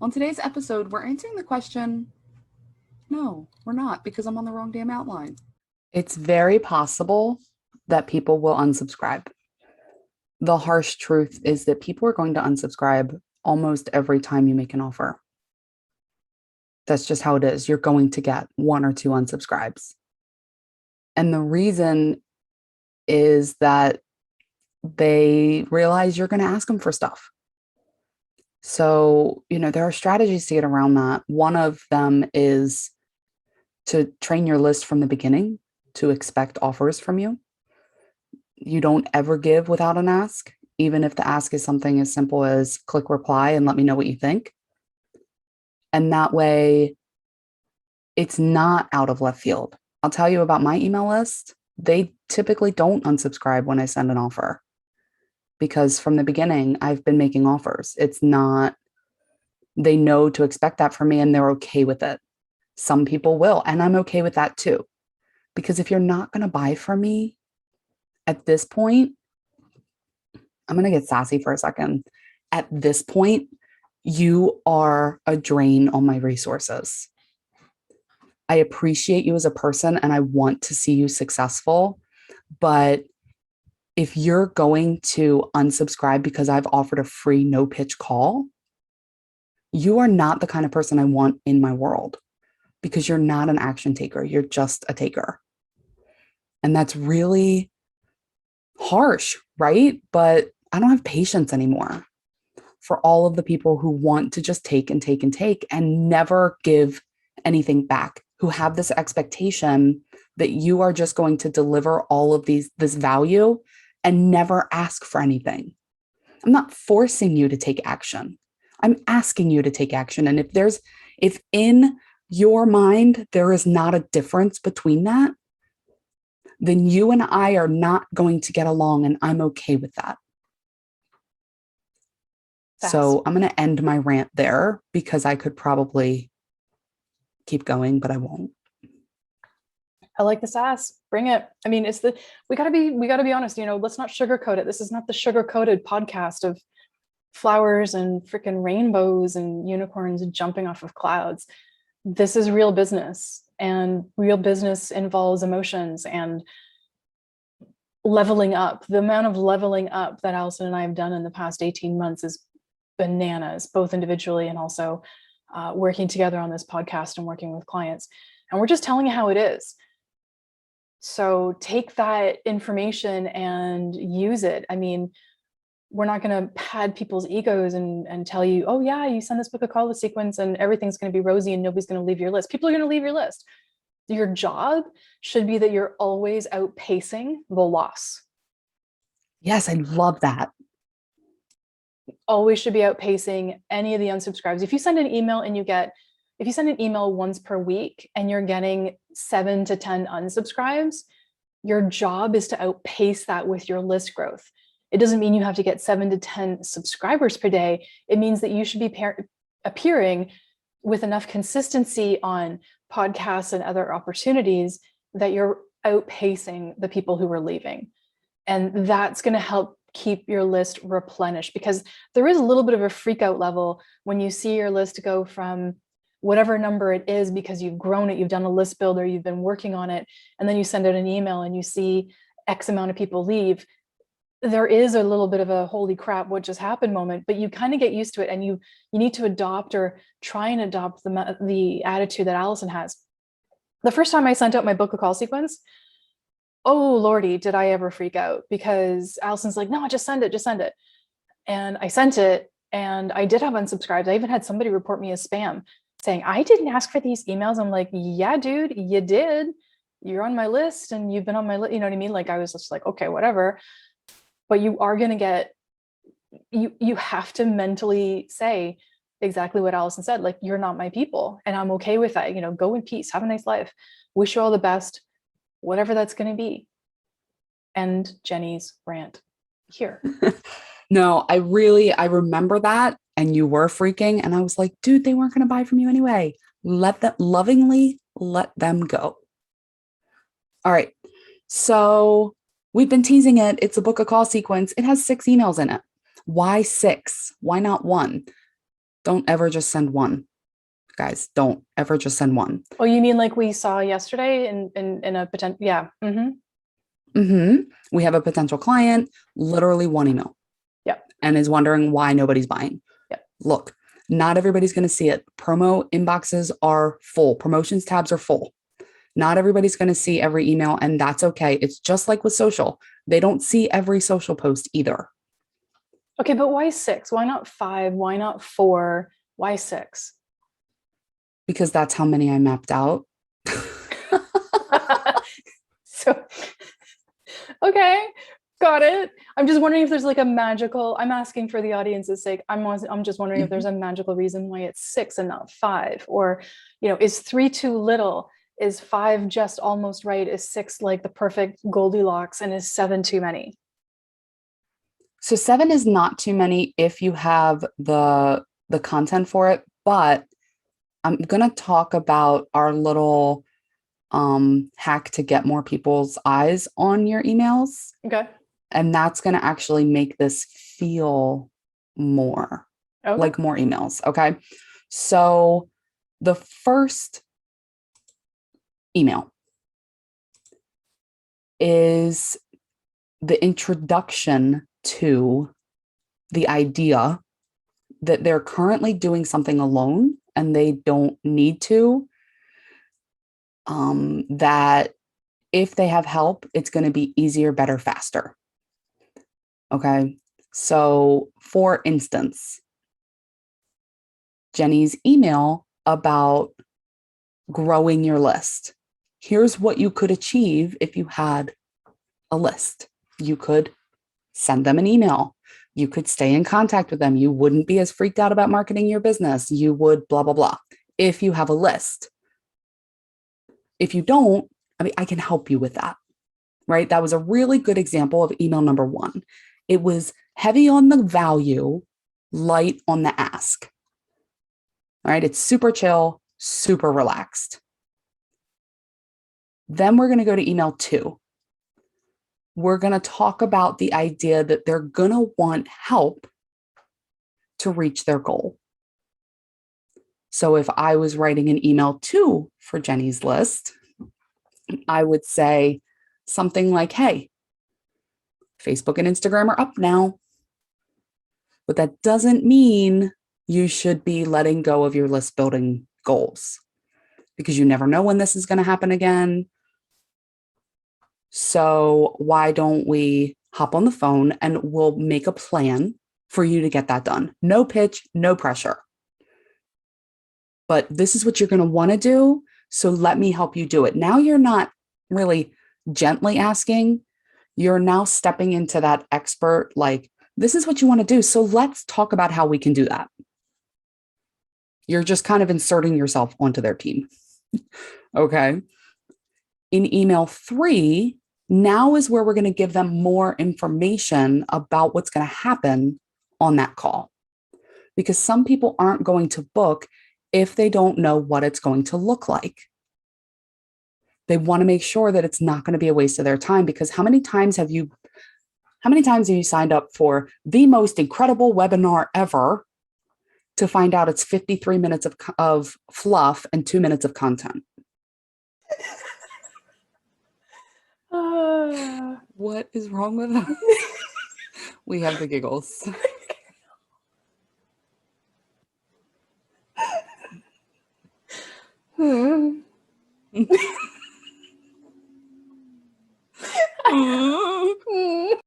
On today's episode, we're answering the question, no, we're not, because I'm on the wrong damn outline. It's very possible that people will unsubscribe. The harsh truth is that people are going to unsubscribe almost every time you make an offer. That's just how it is. You're going to get one or two unsubscribes. And the reason is that they realize you're going to ask them for stuff. So, there are strategies to get around that. One of them is to train your list from the beginning to expect offers from you. You don't ever give without an ask, even if the ask is something as simple as click reply and let me know what you think. And that way, it's not out of left field. I'll tell you about my email list. They typically don't unsubscribe when I send an offer because from the beginning, I've been making offers. It's not, they know to expect that from me and they're okay with it. Some people will, and I'm okay with that too. Because if you're not going to buy from me at this point, I'm going to get sassy for a second. At this point, you are a drain on my resources. I appreciate you as a person and I want to see you successful. But if you're going to unsubscribe because I've offered a free no pitch call, you are not the kind of person I want in my world because you're not an action taker. You're just a taker. And that's really harsh, right? But I don't have patience anymore for all of the people who want to just take and take and take and never give anything back, who have this expectation that you are just going to deliver all of this value and never ask for anything. I'm not forcing you to take action. I'm asking you to take action. And if in your mind there is not a difference between that, then you and I are not going to get along, and I'm okay with that. Fast. So I'm going to end my rant there because I could probably keep going, but I won't. I like the sass. Bring it. I mean, we gotta be honest, let's not sugarcoat it. This is not the sugar-coated podcast of flowers and freaking rainbows and unicorns jumping off of clouds. This is real business, and real business involves emotions and leveling up. The amount of leveling up that Allison and I have done in the past 18 months is bananas, both individually and also working together on this podcast and working with clients. And we're just telling you how it is. So take that information and use it. I mean, we're not going to pad people's egos and tell you, oh yeah, you send this book a call sequence and everything's going to be rosy and nobody's going to leave your list. People are going to leave your list. Your job should be that you're always outpacing the loss. Yes, I love that. Always should be outpacing any of the unsubscribes. If you send an email once per week and you're getting 7 to 10 unsubscribes, your job is to outpace that with your list growth. It doesn't mean you have to get 7 to 10 subscribers per day. It means that you should be appearing with enough consistency on podcasts and other opportunities that you're outpacing the people who are leaving. And that's going to help keep your list replenished, because there is a little bit of a freak out level when you see your list go from whatever number it is because you've grown it, you've done a list builder, you've been working on it, and then you send out an email and you see X amount of people leave. There is a little bit of a holy crap, what just happened moment, but you kind of get used to it, and you need to adopt or try and adopt the attitude that Allison has. The first time I sent out my book a call sequence, oh Lordy, did I ever freak out, because Allison's like, no, just send it. And I sent it, and I did have unsubscribed. I even had somebody report me as spam saying, I didn't ask for these emails. I'm like, yeah, dude, you did. You're on my list and you've been on my list. You know what I mean? Like, I was just like, okay, whatever. But you are going to get, you have to mentally say exactly what Allison said. Like, you're not my people, and I'm okay with that. Go in peace, have a nice life. Wish you all the best, whatever that's going to be. And Jenny's rant here. No, I remember that. And you were freaking. And I was like, dude, they weren't going to buy from you anyway. Lovingly let them go. All right. So we've been teasing it. It's a book a call sequence. It has 6 emails in it. Why 6? Why not 1? Don't ever just send one. Guys, don't ever just send one. Oh, you mean like we saw yesterday in a potential, yeah. We have a potential client, literally one email, Yep. and is wondering why nobody's buying. Yep. Look, not everybody's going to see it. Promo inboxes are full, promotions tabs are full. Not everybody's going to see every email, and that's okay. It's just like with social. They don't see every social post either. Okay, but why 6? Why not 5? Why not 4? Why 6? Because that's how many I mapped out. So, okay, got it. I'm just wondering if there's like a magical, I'm asking for the audience's sake. I'm just wondering if there's a magical reason why it's 6 and not 5, or, is 3 too little? Is 5 just almost right? Is 6 like the perfect Goldilocks, and is 7 too many? So 7 is not too many if you have the content for it, but I'm going to talk about our little hack to get more people's eyes on your emails. Okay. And that's going to actually make this feel more Okay. like more emails. Okay. So the first email is the introduction to the idea that they're currently doing something alone and they don't need to. That if they have help, it's going to be easier, better, faster. Okay. So, for instance, Jenny's email about growing your list. Here's what you could achieve if you had a list. You could send them an email. You could stay in contact with them. You wouldn't be as freaked out about marketing your business. You would blah, blah, blah. If you have a list. If you don't, I can help you with that, right? That was a really good example of email number 1. It was heavy on the value, light on the ask. All right. It's super chill, super relaxed. Then we're going to go to email 2. We're going to talk about the idea that they're going to want help to reach their goal. So if I was writing an email 2 for Jenny's list, I would say something like, hey, Facebook and Instagram are up now, but that doesn't mean you should be letting go of your list building goals because you never know when this is going to happen again. So why don't we hop on the phone and we'll make a plan for you to get that done? No pitch, no pressure. But this is what you're going to want to do. So let me help you do it. Now you're not really gently asking. You're now stepping into that expert, like, this is what you want to do. So let's talk about how we can do that. You're just kind of inserting yourself onto their team. Okay. In email 3, now is where we're going to give them more information about what's going to happen on that call. Because some people aren't going to book if they don't know what it's going to look like. They want to make sure that it's not going to be a waste of their time, because how many times have you signed up for the most incredible webinar ever to find out it's 53 minutes of fluff and 2 minutes of content? What is wrong with us? We have the giggles.